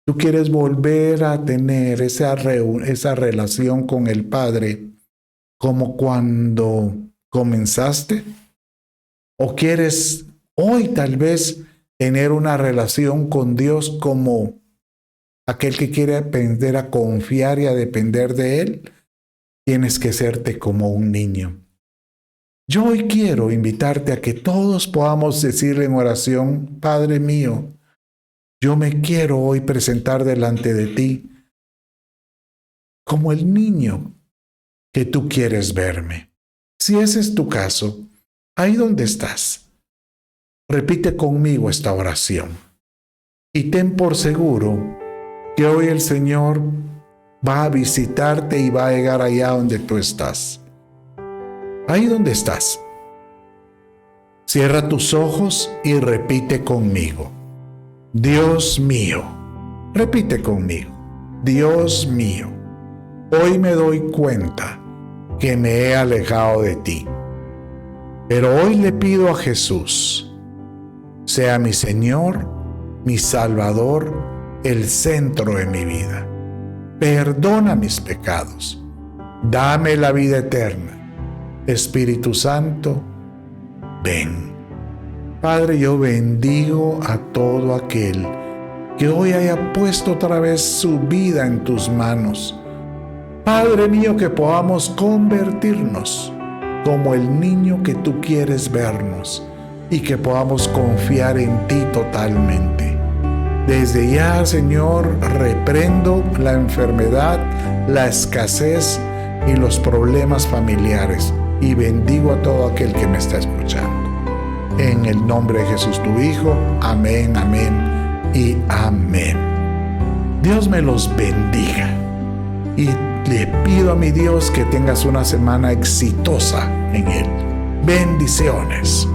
¿Tú quieres volver a tener esa relación con el Padre como cuando comenzaste? ¿O quieres hoy tal vez tener una relación con Dios como aquel que quiere aprender a confiar y a depender de Él? Tienes que serte como un niño. Yo hoy quiero invitarte a que todos podamos decirle en oración, Padre mío, yo me quiero hoy presentar delante de ti como el niño que tú quieres verme. Si ese es tu caso, ahí donde estás, repite conmigo esta oración y ten por seguro que hoy el Señor va a visitarte y va a llegar allá donde tú estás. Ahí donde estás. Cierra tus ojos y repite conmigo. Dios mío. Repite conmigo. Dios mío. Hoy me doy cuenta que me he alejado de ti. Pero hoy le pido a Jesús, sea mi Señor, mi Salvador, el centro de mi vida. Perdona mis pecados. Dame la vida eterna. Espíritu Santo, ven. Padre, yo bendigo a todo aquel que hoy haya puesto otra vez su vida en tus manos. Padre mío, que podamos convertirnos como el niño que tú quieres vernos y que podamos confiar en ti totalmente. Desde ya, Señor, reprendo la enfermedad, la escasez y los problemas familiares y bendigo a todo aquel que me está escuchando. En el nombre de Jesús, tu Hijo. Amén, amén y amén. Dios me los bendiga y le pido a mi Dios que tengas una semana exitosa en Él. Bendiciones.